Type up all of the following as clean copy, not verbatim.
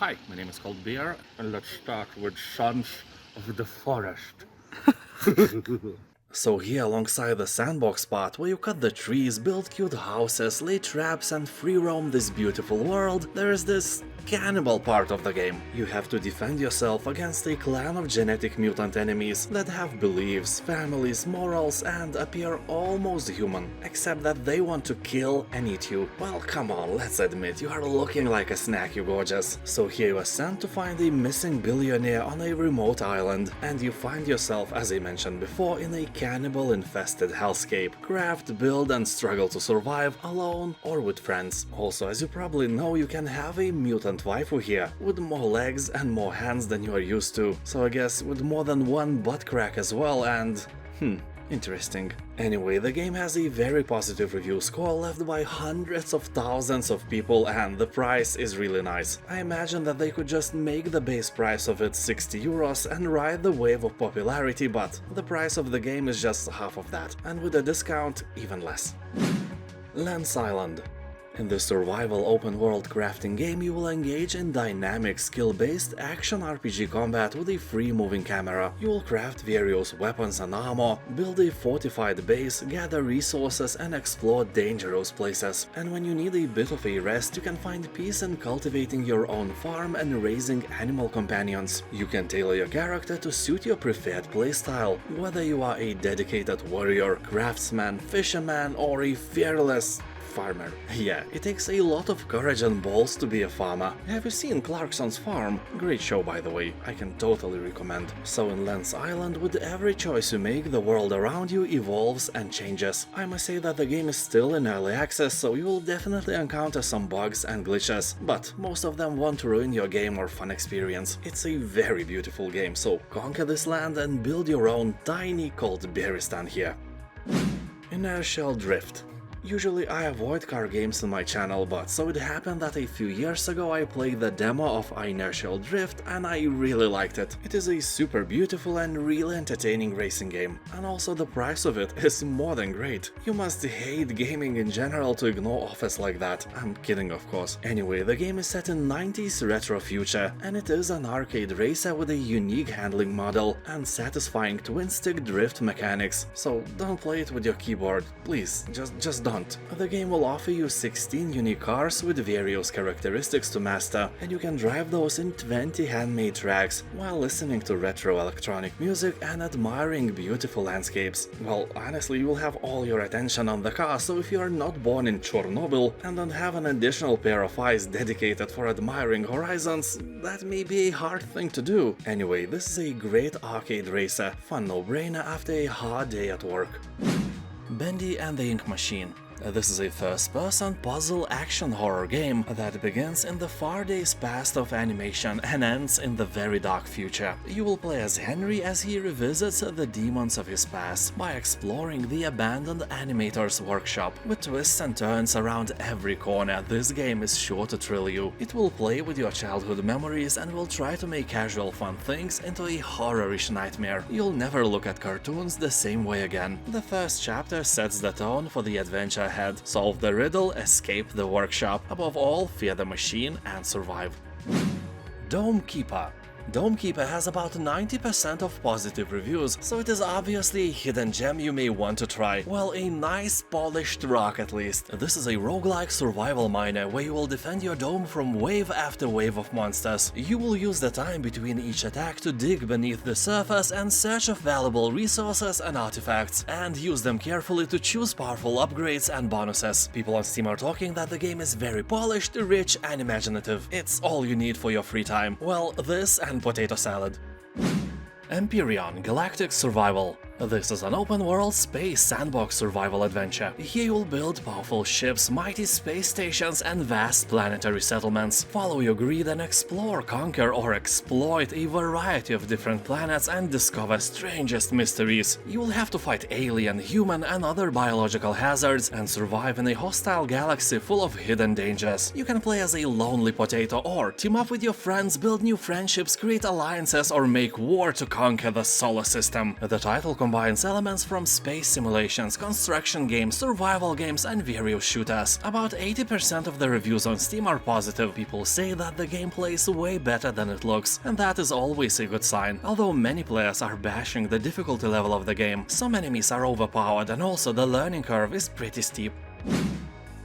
Hi, my name is called Beer, and let's start with Sons of the Forest. So here alongside the sandbox spot where you cut the trees, build cute houses, lay traps and free roam this beautiful world, there is this cannibal part of the game. You have to defend yourself against a clan of genetic mutant enemies that have beliefs, families, morals and appear almost human, except that they want to kill and eat you. Well, come on, let's admit, you are looking like a snack, you gorgeous. So here you are sent to find a missing billionaire on a remote island, and you find yourself, as I mentioned before, in a cannibal-infested hellscape. Craft, build and struggle to survive, alone or with friends. Also, as you probably know, you can have a mutant waifu here, with more legs and more hands than you are used to. So I guess with more than one butt crack as well and... interesting. Anyway, the game has a very positive review score left by hundreds of thousands of people and the price is really nice. I imagine that they could just make the base price of it 60 euros and ride the wave of popularity, but the price of the game is just half of that, and with a discount, even less. Lens Island. In this survival open-world crafting game, you will engage in dynamic, skill-based action RPG combat with a free-moving camera. You will craft various weapons and armor, build a fortified base, gather resources and explore dangerous places. And when you need a bit of a rest, you can find peace in cultivating your own farm and raising animal companions. You can tailor your character to suit your preferred playstyle, whether you are a dedicated warrior, craftsman, fisherman or a fearless farmer. Yeah, it takes a lot of courage and balls to be a farmer. Have you seen Clarkson's Farm? Great show, by the way, I can totally recommend. So in Lens Island, with every choice you make, the world around you evolves and changes. I must say that the game is still in early access, so you will definitely encounter some bugs and glitches, but most of them won't ruin your game or fun experience. It's a very beautiful game, so conquer this land and build your own tiny cold Bearistan here. Inertial Drift. Usually I avoid car games on my channel, but so it happened that a few years ago I played the demo of Inertial Drift and I really liked it. It is a super beautiful and really entertaining racing game, and also the price of it is more than great. You must hate gaming in general to ignore offers like that. I'm kidding, of course. Anyway, the game is set in 90s retro future, and it is an arcade racer with a unique handling model and satisfying twin-stick drift mechanics. So don't play it with your keyboard, please, just don't. The game will offer you 16 unique cars with various characteristics to master, and you can drive those in 20 handmade tracks while listening to retro electronic music and admiring beautiful landscapes. Well, honestly, you will have all your attention on the car, so if you are not born in Chernobyl and don't have an additional pair of eyes dedicated for admiring horizons, that may be a hard thing to do. Anyway, this is a great arcade racer, fun no-brainer after a hard day at work. Bendy and the Ink Machine. This is a first-person puzzle action horror game that begins in the far days past of animation and ends in the very dark future. You will play as Henry as he revisits the demons of his past by exploring the abandoned animator's workshop. With twists and turns around every corner, this game is sure to thrill you. It will play with your childhood memories and will try to make casual fun things into a horror-ish nightmare. You'll never look at cartoons the same way again. The first chapter sets the tone for the adventure ahead. Solve the riddle, escape the workshop. Above all, fear the machine and survive. Dome Keeper. Dome Keeper has about 90% of positive reviews, so it is obviously a hidden gem you may want to try. Well, a nice polished rock at least. This is a roguelike survival miner where you will defend your dome from wave after wave of monsters. You will use the time between each attack to dig beneath the surface and search of valuable resources and artifacts, and use them carefully to choose powerful upgrades and bonuses. People on Steam are talking that the game is very polished, rich and imaginative. It's all you need for your free time. Well, this and potato salad. Empyrion Galactic Survival. This is an open-world space sandbox survival adventure. Here you'll build powerful ships, mighty space stations and vast planetary settlements. Follow your greed and explore, conquer or exploit a variety of different planets and discover strangest mysteries. You will have to fight alien, human and other biological hazards and survive in a hostile galaxy full of hidden dangers. You can play as a lonely potato or team up with your friends, build new friendships, create alliances or make war to conquer the solar system. The title combines elements from space simulations, construction games, survival games, and various shooters. About 80% of the reviews on Steam are positive. People say that the gameplay is way better than it looks, and that is always a good sign. Although many players are bashing the difficulty level of the game, some enemies are overpowered and also the learning curve is pretty steep.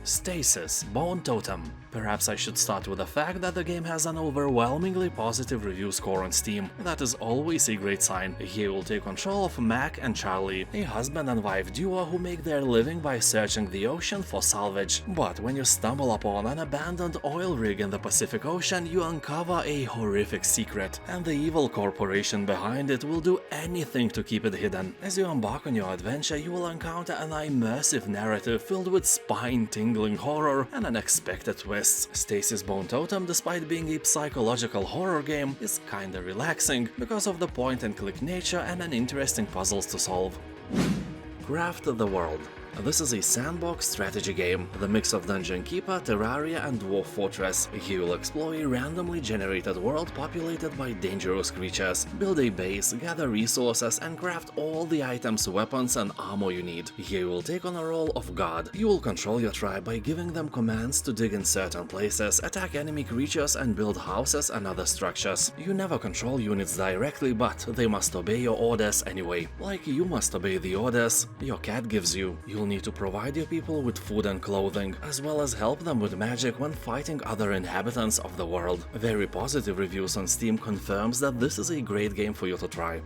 Stasis, Bone Totem. Perhaps I should start with the fact that the game has an overwhelmingly positive review score on Steam. That is always a great sign. Here you'll take control of Mac and Charlie, a husband and wife duo who make their living by searching the ocean for salvage. But when you stumble upon an abandoned oil rig in the Pacific Ocean, you uncover a horrific secret, and the evil corporation behind it will do anything to keep it hidden. As you embark on your adventure, you will encounter an immersive narrative filled with spine-tingling horror and unexpected twists. Stasis Bone Totem, despite being a psychological horror game, is kinda relaxing because of the point-and-click nature and an interesting puzzles to solve. Craft the World. This is a sandbox strategy game, the mix of Dungeon Keeper, Terraria, and Dwarf Fortress. Here you'll explore a randomly generated world populated by dangerous creatures, build a base, gather resources, and craft all the items, weapons, and armor you need. Here you will take on a role of god. You will control your tribe by giving them commands to dig in certain places, attack enemy creatures, and build houses and other structures. You never control units directly, but they must obey your orders anyway. Like you must obey the orders your cat gives you. You'll need to provide your people with food and clothing, as well as help them with magic when fighting other inhabitants of the world. Very positive reviews on Steam confirms that this is a great game for you to try.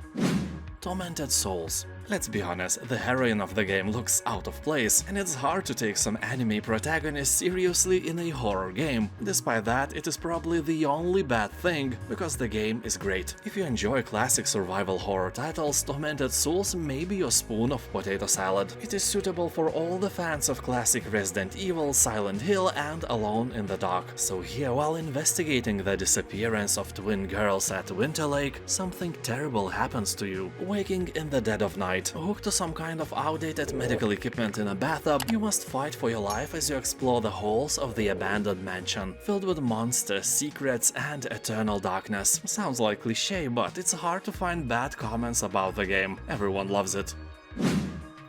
Tormented Souls. Let's be honest, the heroine of the game looks out of place, and it's hard to take some anime protagonist seriously in a horror game. Despite that, it is probably the only bad thing, because the game is great. If you enjoy classic survival horror titles, Tormented Souls may be your spoon of potato salad. It is suitable for all the fans of classic Resident Evil, Silent Hill, and Alone in the Dark. So here, while investigating the disappearance of twin girls at Winter Lake, something terrible happens to you. Waking in the dead of night, hooked to some kind of outdated medical equipment in a bathtub, you must fight for your life as you explore the halls of the abandoned mansion, filled with monsters, secrets, and eternal darkness. Sounds like cliché, but it's hard to find bad comments about the game. Everyone loves it.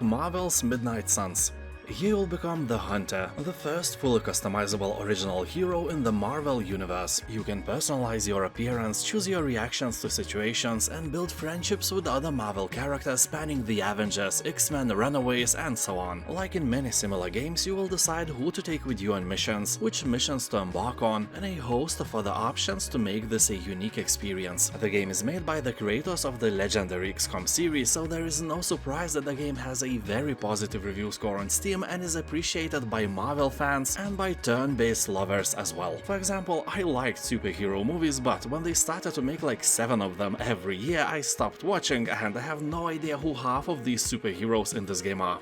Marvel's Midnight Suns. Here you'll become the Hunter, the first fully customizable original hero in the Marvel universe. You can personalize your appearance, choose your reactions to situations, and build friendships with other Marvel characters spanning the Avengers, X-Men, Runaways, and so on. Like in many similar games, you will decide who to take with you on missions, which missions to embark on, and a host of other options to make this a unique experience. The game is made by the creators of the legendary XCOM series, so there is no surprise that the game has a very positive review score on Steam and is appreciated by Marvel fans and by turn-based lovers as well. For example, I liked superhero movies, but when they started to make like 7 of them every year, I stopped watching and I have no idea who half of these superheroes in this game are.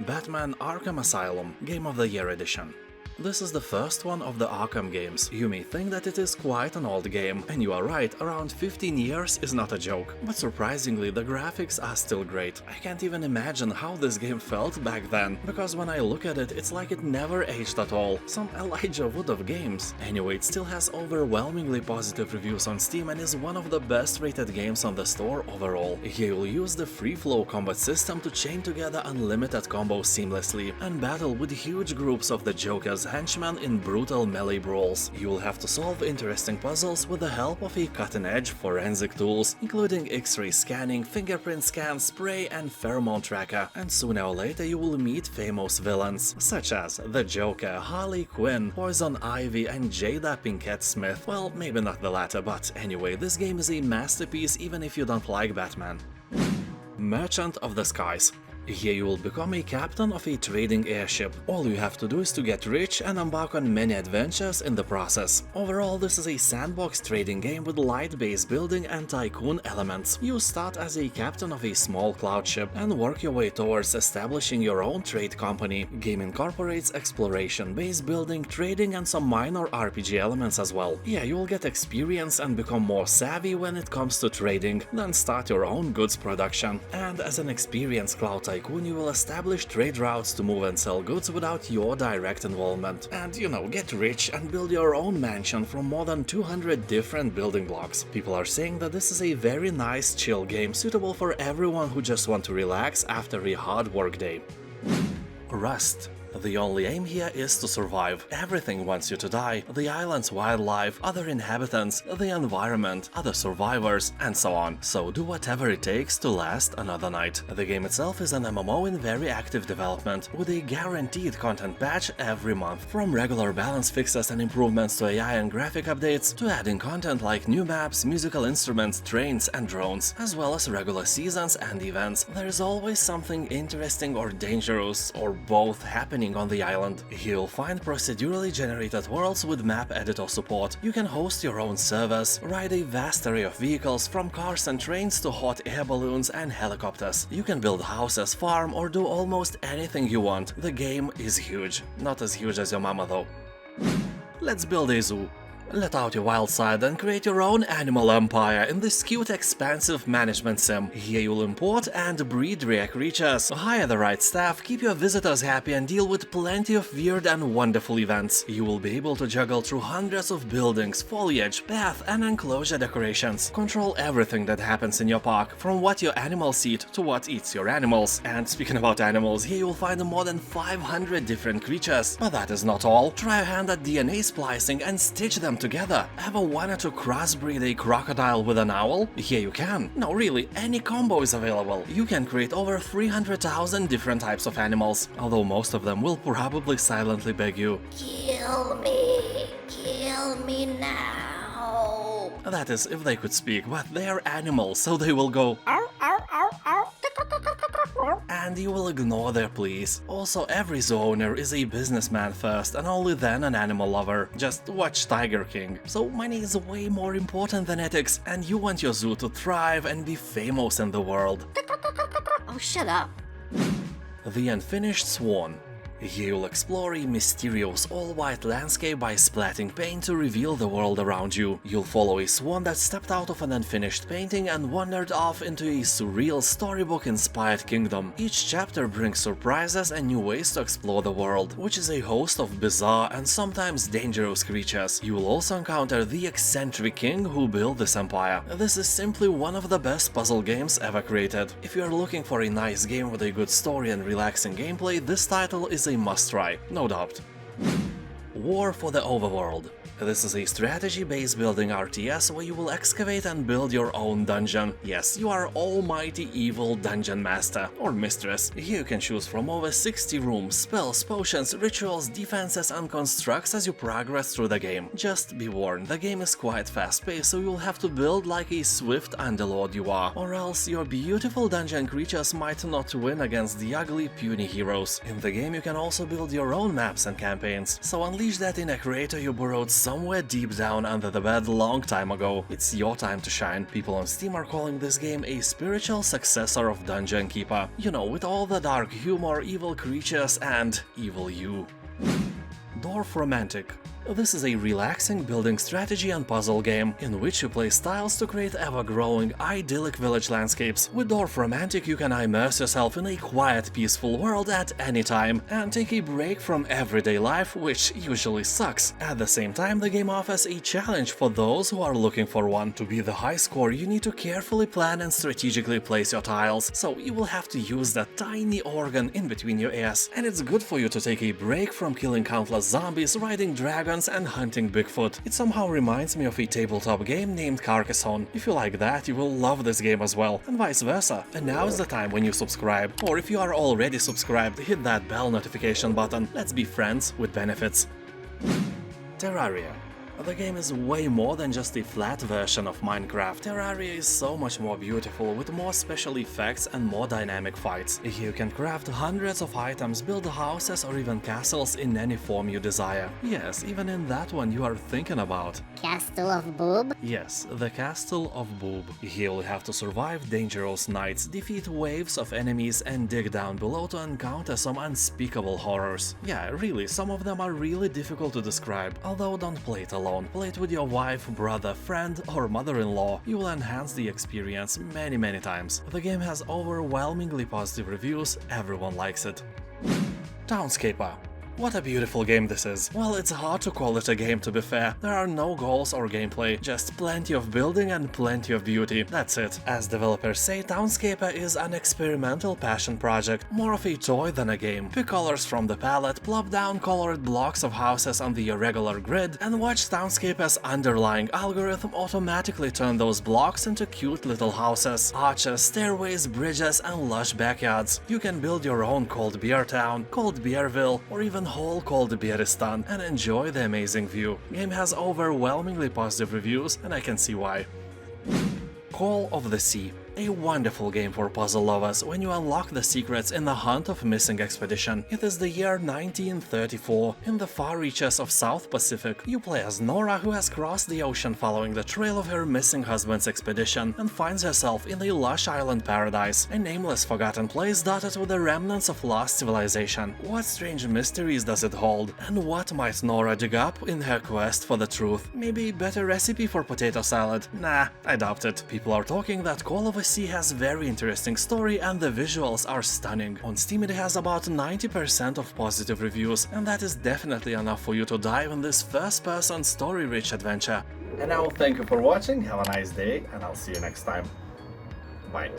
Batman Arkham Asylum, Game of the Year Edition. This is the first one of the Arkham games. You may think that it is quite an old game, and you are right, around 15 years is not a joke. But surprisingly, the graphics are still great. I can't even imagine how this game felt back then, because when I look at it, it's like it never aged at all. Some Elijah Wood of games. Anyway, it still has overwhelmingly positive reviews on Steam and is one of the best rated games on the store overall. Here you'll use the free flow combat system to chain together unlimited combos seamlessly, and battle with huge groups of the Joker's henchmen in brutal melee brawls. You will have to solve interesting puzzles with the help of a cutting-edge forensic tools, including X-ray scanning, fingerprint scan, spray, and pheromone tracker. And sooner or later you will meet famous villains, such as the Joker, Harley Quinn, Poison Ivy, and Jada Pinkett Smith. Well, maybe not the latter, but anyway, this game is a masterpiece even if you don't like Batman. Merchant of the Skies. Here you will become a captain of a trading airship. All you have to do is to get rich and embark on many adventures in the process. Overall, this is a sandbox trading game with light base building and tycoon elements. You start as a captain of a small cloud ship and work your way towards establishing your own trade company. Game incorporates exploration, base building, trading, and some minor RPG elements as well. Yeah, you will get experience and become more savvy when it comes to trading, then start your own goods production. And as an experienced cloud tycoon, tycoon, you will establish trade routes to move and sell goods without your direct involvement. And, get rich and build your own mansion from more than 200 different building blocks. People are saying that this is a very nice chill game suitable for everyone who just want to relax after a hard work day. Rust. The only aim here is to survive. Everything wants you to die. The island's wildlife, other inhabitants, the environment, other survivors, and so on. So do whatever it takes to last another night. The game itself is an MMO in very active development, with a guaranteed content patch every month. From regular balance fixes and improvements to AI and graphic updates, to adding content like new maps, musical instruments, trains, and drones, as well as regular seasons and events. There is always something interesting or dangerous, or both, happening on the island. You'll find procedurally generated worlds with map editor support. You can host your own servers, ride a vast array of vehicles from cars and trains to hot air balloons and helicopters. You can build houses, farm, or do almost anything you want. The game is huge. Not as huge as your mama though. Let's build a zoo. Let out your wild side and create your own animal empire in this cute, expansive management sim. Here you'll import and breed rare creatures, hire the right staff, keep your visitors happy, and deal with plenty of weird and wonderful events. You will be able to juggle through hundreds of buildings, foliage, path, and enclosure decorations. Control everything that happens in your park, from what your animals eat to what eats your animals. And speaking about animals, here you'll find more than 500 different creatures. But that is not all. Try your hand at DNA splicing and stitch them together. Ever wanted to crossbreed a crocodile with an owl? Here you can. No, really, any combo is available. You can create over 300,000 different types of animals, although most of them will probably silently beg you, kill me now. That is, if they could speak, but they are animals, so they will go ow, ow, ow, ow, and you will ignore their pleas. Also, every zoo owner is a businessman first and only then an animal lover. Just watch Tiger King. So money is way more important than ethics, and you want your zoo to thrive and be famous in the world. Oh, shut up. The Unfinished Swan. Here you'll explore a mysterious all-white landscape by splatting paint to reveal the world around you. You'll follow a swan that stepped out of an unfinished painting and wandered off into a surreal storybook-inspired kingdom. Each chapter brings surprises and new ways to explore the world, which is a host of bizarre and sometimes dangerous creatures. You will also encounter the eccentric king who built this empire. This is simply one of the best puzzle games ever created. If you are looking for a nice game with a good story and relaxing gameplay, this title is a must-try, no doubt. War for the Overworld. This is a strategy-based building RTS where you will excavate and build your own dungeon. Yes, you are almighty evil dungeon master or mistress. Here you can choose from over 60 rooms, spells, potions, rituals, defenses, and constructs as you progress through the game. Just be warned, the game is quite fast-paced, so you'll have to build like a swift underlord you are, or else your beautiful dungeon creatures might not win against the ugly, puny heroes. In the game you can also build your own maps and campaigns, so unleash that inner creator you borrowed somewhere deep down under the bed long time ago. It's your time to shine. People on Steam are calling this game a spiritual successor of Dungeon Keeper. You know, with all the dark humor, evil creatures, and evil you. Dorfromantik. This is a relaxing building strategy and puzzle game, in which you place tiles to create ever-growing, idyllic village landscapes. With Dorfromantik you can immerse yourself in a quiet, peaceful world at any time, and take a break from everyday life, which usually sucks. At the same time, the game offers a challenge for those who are looking for one. To be the high score, you need to carefully plan and strategically place your tiles, so you will have to use that tiny organ in between your ears. And it's good for you to take a break from killing countless zombies, riding dragons, and hunting Bigfoot. It somehow reminds me of a tabletop game named Carcassonne. If you like that, you will love this game as well, and vice versa. And now is the time when you subscribe, or if you are already subscribed, hit that bell notification button. Let's be friends with benefits. Terraria. The game is way more than just a flat version of Minecraft. Terraria is so much more beautiful, with more special effects and more dynamic fights. Here you can craft hundreds of items, build houses or even castles in any form you desire. Yes, even in that one you are thinking about Castle of Boob? Yes, the Castle of Boob. Here you'll have to survive dangerous nights, defeat waves of enemies, and dig down below to encounter some unspeakable horrors. Yeah, really, some of them are really difficult to describe. Although don't play it alone, play it with your wife, brother, friend, or mother-in-law. You will enhance the experience many times. The game has overwhelmingly positive reviews, everyone likes it. Townscaper. What a beautiful game this is. Well, it's hard to call it a game, to be fair. There are no goals or gameplay, just plenty of building and plenty of beauty. That's it. As developers say, Townscaper is an experimental passion project, more of a toy than a game. Pick colors from the palette, plop down colored blocks of houses on the irregular grid, and watch Townscaper's underlying algorithm automatically turn those blocks into cute little houses, arches, stairways, bridges, and lush backyards. You can build your own cold beer town, cold beerville, or even whole cold beeristan and enjoy the amazing view. Game has overwhelmingly positive reviews, and I can see why. Call of the Sea. A wonderful game for puzzle lovers when you unlock the secrets in the Hunt of Missing Expedition. It is the year 1934. In the far reaches of South Pacific, you play as Nora, who has crossed the ocean following the trail of her missing husband's expedition and finds herself in a lush island paradise, a nameless forgotten place dotted with the remnants of lost civilization. What strange mysteries does it hold? And what might Nora dig up in her quest for the truth? Maybe a better recipe for potato salad? Nah, I doubt it. People are talking that Call of the Sea has very interesting story and the visuals are stunning. On Steam it has about 90% of positive reviews, and that is definitely enough for you to dive in this first-person story-rich adventure. And I will thank you for watching, have a nice day, and I'll see you next time. Bye.